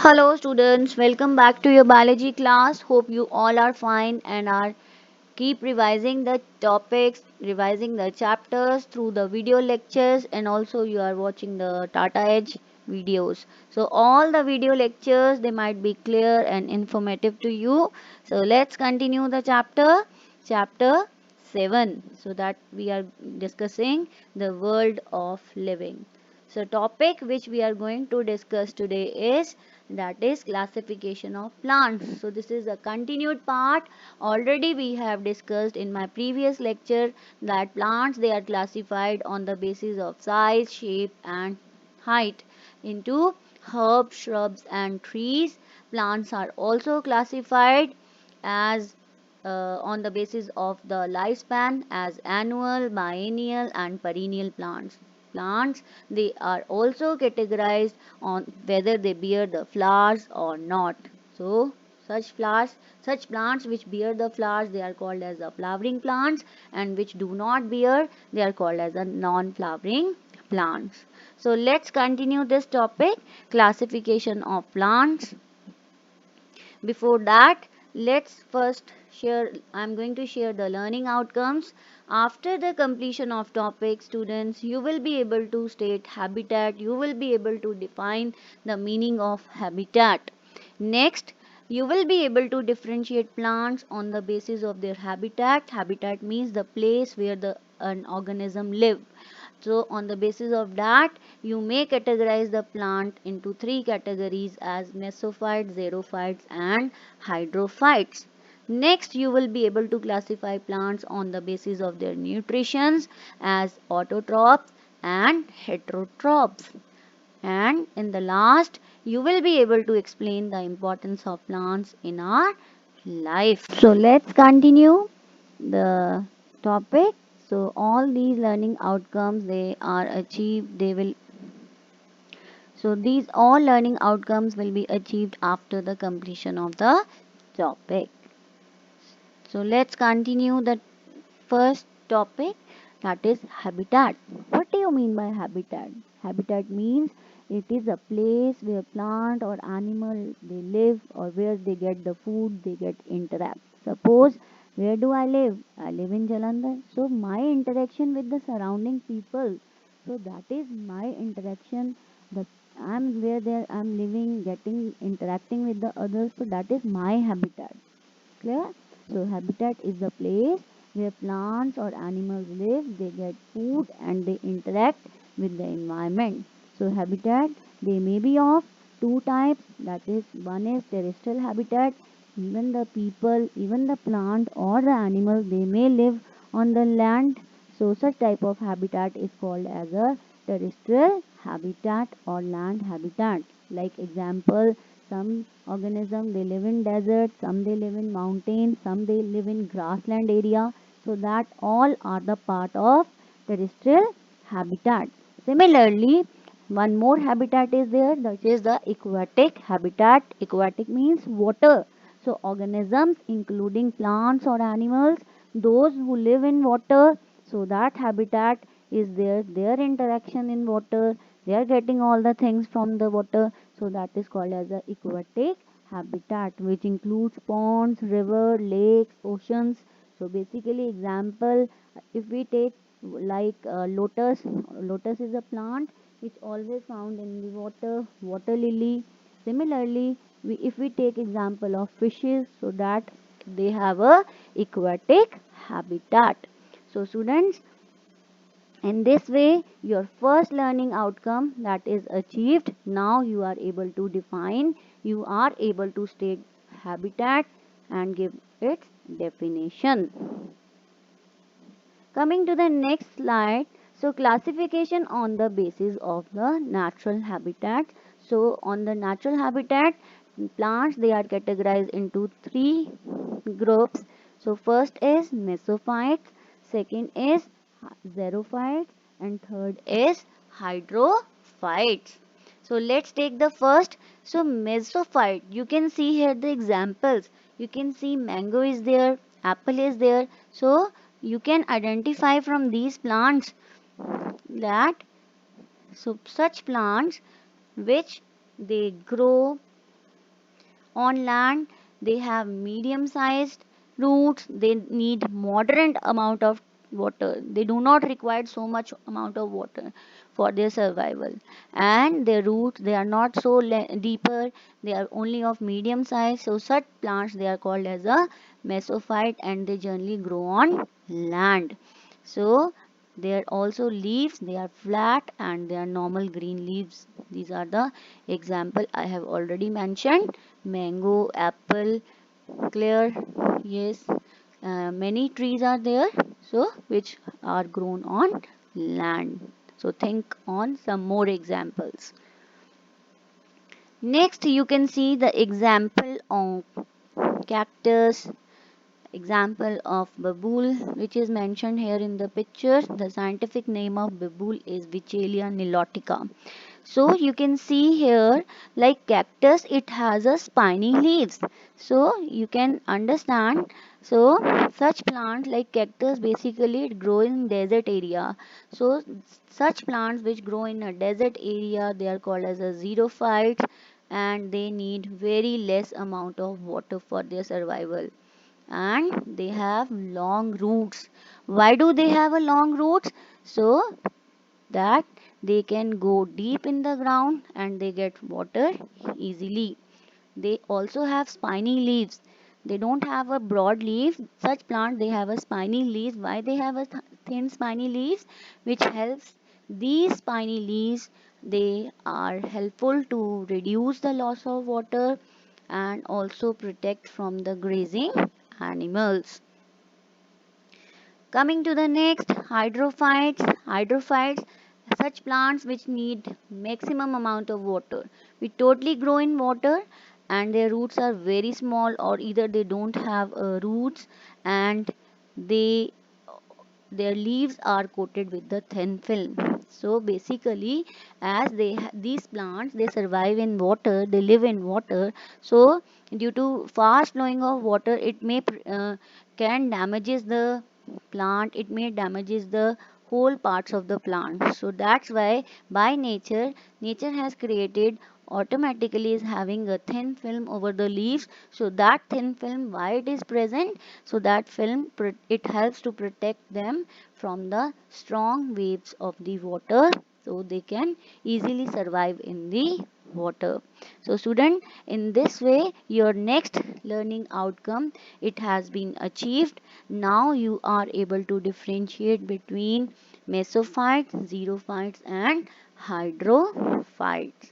Hello students, welcome back to your biology class. Hope you all are fine and are keep revising the topics, revising the chapters through the video lectures, and also you are watching the Tata Edge videos. So all the video lectures, they might be clear and informative to you. So let's continue the chapter 7. So that we are discussing the world of living. So topic which we are going to discuss today is that is classification of plants. So this is a continued part. Already we have discussed in my previous lecture that plants, they are classified on the basis of size, shape and height into herbs, shrubs and trees. Plants are also classified as on the basis of the lifespan as annual, biennial and perennial plants. Plants, they are also categorized on whether they bear the flowers or not. So such plants which bear the flowers, they are called as the flowering plants, and which do not bear, they are called as the non-flowering plants. So let's continue this topic, classification of plants. Before that, let's first share, I'm going to share the learning outcomes. After the completion of topic, students, you will be able to state habitat, you will be able to define the meaning of habitat. Next, you will be able to differentiate plants on the basis of their habitat. Habitat means the place where an organism live. So on the basis of that, you may categorize the plant into three categories as mesophytes, xerophytes and hydrophytes. Next, you will be able to classify plants on the basis of their nutrition as autotrophs and heterotrophs. And in the last, you will be able to explain the importance of plants in our life. So let's continue the topic. So all these learning outcomes, they are achieved, these all learning outcomes will be achieved after the completion of the topic. So let's continue the first topic, that is habitat. What do you mean by habitat? Habitat means it is a place where plant or animal they live, or where they get the food, they get interact. Suppose, where do I live? I live in Jalandhar. So my interaction with the surrounding people, so that is my interaction. The I'm where there I'm living, getting interacting with the others. So that is my habitat. Clear? So habitat is the place where plants or animals live, they get food and they interact with the environment. So habitat, they may be of two types, that is, one is terrestrial habitat. Even the people, even the plant or the animal, they may live on the land. So such type of habitat is called as a terrestrial habitat or land habitat. Like example, some organism they live in desert, some they live in mountains, some they live in grassland area. So that all are the part of terrestrial habitat. Similarly, one more habitat is there, that is the aquatic habitat. Aquatic means water. So organisms including plants or animals, those who live in water, so that habitat is there, their interaction in water, they are getting all the things from the water. So that is called as the aquatic habitat, which includes ponds, river, lakes, oceans. So basically example, if we take like lotus is a plant which always found in the water, water lily. Similarly, if we take example of fishes, so that they have a aquatic habitat. So students, in this way, your first learning outcome that is achieved. Now you are able to define, you are able to state habitat and give its definition. Coming to the next slide, so classification on the basis of the natural habitat. So on the natural habitat, plants they are categorized into three groups. So first is mesophytes, second is xerophytes, and third is hydrophytes. So let's take the first. So mesophyte, you can see here the examples. You can see mango is there, apple is there. So you can identify from these plants that, so such plants which they grow On land, they have medium sized roots. They need moderate amount of water. They do not require so much amount of water for their survival. And their roots, they are not so deeper. They are only of medium size. So such plants, they are called as a mesophyte, and they generally grow on land. So they are also leaves, they are flat and they are normal green leaves. These are the example I have already mentioned. Mango, apple, clear, yes, many trees are there, so which are grown on land. So think on some more examples. Next you can see the example of cactus, example of babool, which is mentioned here in the picture. The scientific name of babool is Wichelia nilotica. So you can see here, like cactus, it has a spiny leaves. So you can understand. So such plants like cactus basically it grow in desert area. So such plants which grow in a desert area, they are called as a xerophytes, and they need very less amount of water for their survival, and they have long roots. Why do they have a long roots? So that they can go deep in the ground and they get water easily. They also have spiny leaves. They don't have a broad leaf. Such plants, they have a spiny leaves. Why they have a thin spiny leaves? Which helps these spiny leaves, they are helpful to reduce the loss of water and also protect from the grazing animals. Coming to the next, hydrophytes. Hydrophytes, such plants which need maximum amount of water. We totally grow in water and their roots are very small, or either they don't have roots, and they their leaves are coated with the thin film. So basically, as these plants, they survive in water, they live in water. So due to fast flowing of water, it may can damages the plant, it may damages the whole parts of the plant. So that's why by nature has created automatically is having a thin film over the leaves. So that thin film, why it is present? So that film, it helps to protect them from the strong waves of the water, so they can easily survive in the water. So student, in this way your next learning outcome, it has been achieved. Now you are able to differentiate between mesophytes, xerophytes and hydrophytes.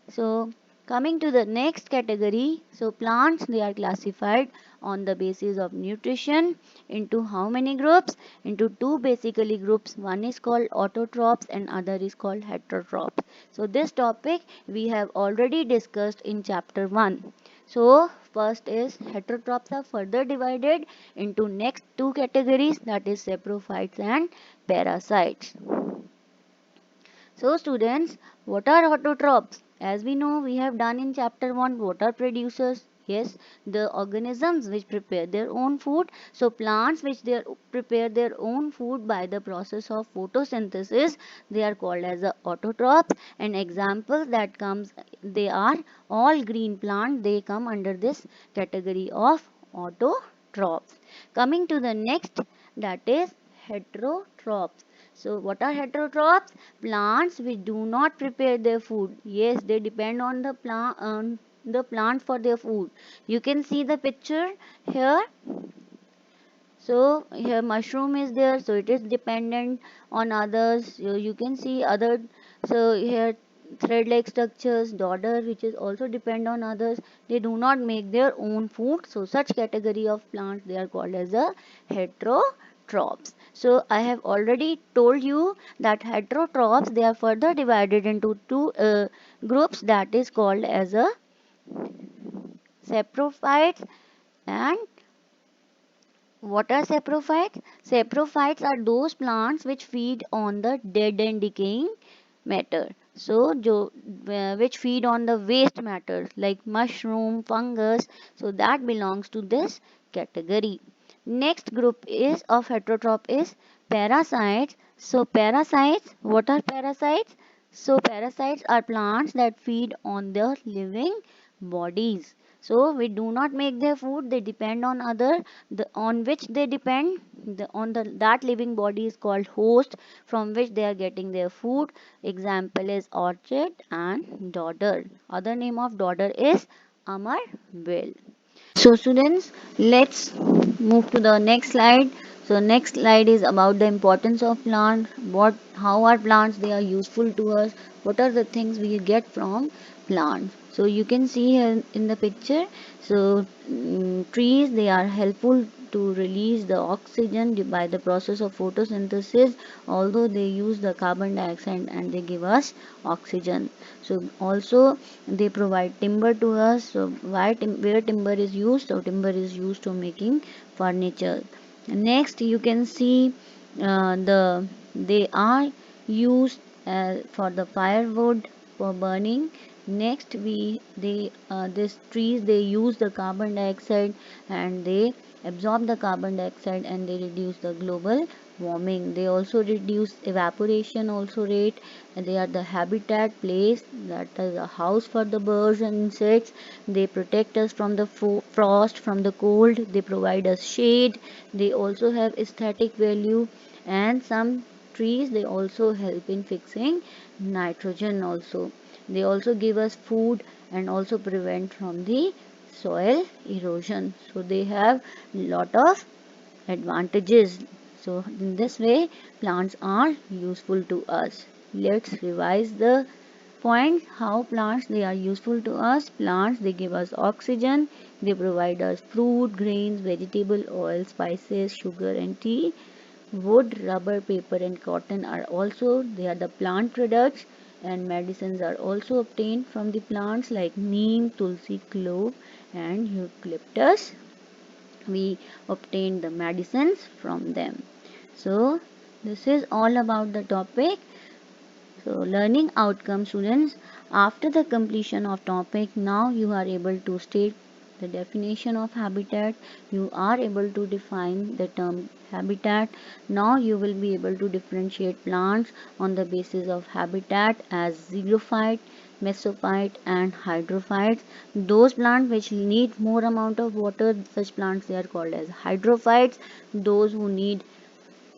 So coming to the next category, so plants, they are classified on the basis of nutrition into how many groups? Into two basically groups. One is called autotrophs and other is called heterotrophs. So this topic we have already discussed in chapter 1. So first is heterotrophs are further divided into next two categories, that is saprophytes and parasites. So students, what are autotrophs? As we know, we have done in chapter 1, what are producers? Yes, the organisms which prepare their own food. So plants which they prepare their own food by the process of photosynthesis, they are called as the autotrophs. And examples that comes, they are all green plants, they come under this category of autotrophs. Coming to the next, that is heterotrophs. So what are heterotrophs? Plants which do not prepare their food. Yes, they depend on the plant for their food. You can see the picture here. So here mushroom is there, so it is dependent on others. You can see other, so here thread-like structures, dodder, which is also depend on others. They do not make their own food. So such category of plants, they are called as a heterotrophs. So I have already told you that heterotrophs, they are further divided into two groups, that is called as a saprophytes. And what are saprophytes? Saprophytes are those plants which feed on the dead and decaying matter. So, which feed on the waste matters like mushroom, fungus. So, that belongs to this category. Next group is of heterotroph is parasites. So, parasites, what are parasites? So, parasites are plants that feed on the living bodies. So we do not make their food, they depend on other, on which they depend, that living body is called host, from which they are getting their food. Example is orchid and dodder. Other name of dodder is Amar Bill. So students, let's move to the next slide. So next slide is about the importance of plants. How are plants? They are useful to us. What are the things we get from plants? So you can see here in the picture. So trees, they are helpful to release the oxygen by the process of photosynthesis, although they use the carbon dioxide and they give us oxygen. So also they provide timber to us. So where timber is used? So timber is used to making furniture. Next you can see they are used for the firewood for burning. Next we they these trees, they use the carbon dioxide and they absorb the carbon dioxide and they reduce the global warming. They also reduce evaporation also rate, and they are the habitat place, that is a house for the birds and insects. They protect us from the frost, from the cold. They provide us shade. They also have aesthetic value, and some trees, they also help in fixing nitrogen also. They also give us food and also prevent from the soil erosion. So they have lot of advantages. So in this way plants are useful to us. Let's revise the point how plants, they are useful to us. Plants, they give us oxygen, they provide us fruit, grains, vegetable oil, spices, sugar and tea. Wood, rubber, paper and cotton are also, they are the plant products, and medicines are also obtained from the plants like neem, tulsi, clove and eucalyptus. We obtain the medicines from them. So this is all about the topic. So learning outcome, students, after the completion of topic, now you are able to state the definition of habitat. You are able to define the term habitat. Now you will be able to differentiate plants on the basis of habitat as xerophyte, mesophyte and hydrophytes. Those plants which need more amount of water, such plants, they are called as hydrophytes. Those who need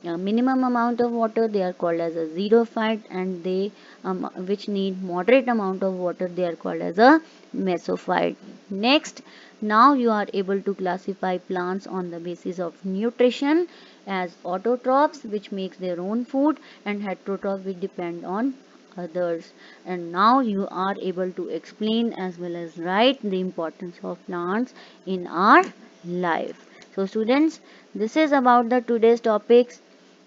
minimum amount of water, they are called as a xerophyte, and they which need moderate amount of water, they are called as a mesophyte. Next, now you are able to classify plants on the basis of nutrition as autotrophs, which makes their own food, and heterotrophs, which depend on others. And now you are able to explain as well as write the importance of plants in our life. So students, this is about the today's topics.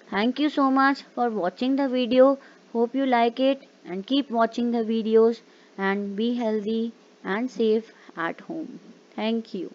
Thank you so much for watching the video. Hope you like it, and keep watching the videos and be healthy and safe at home. Thank you.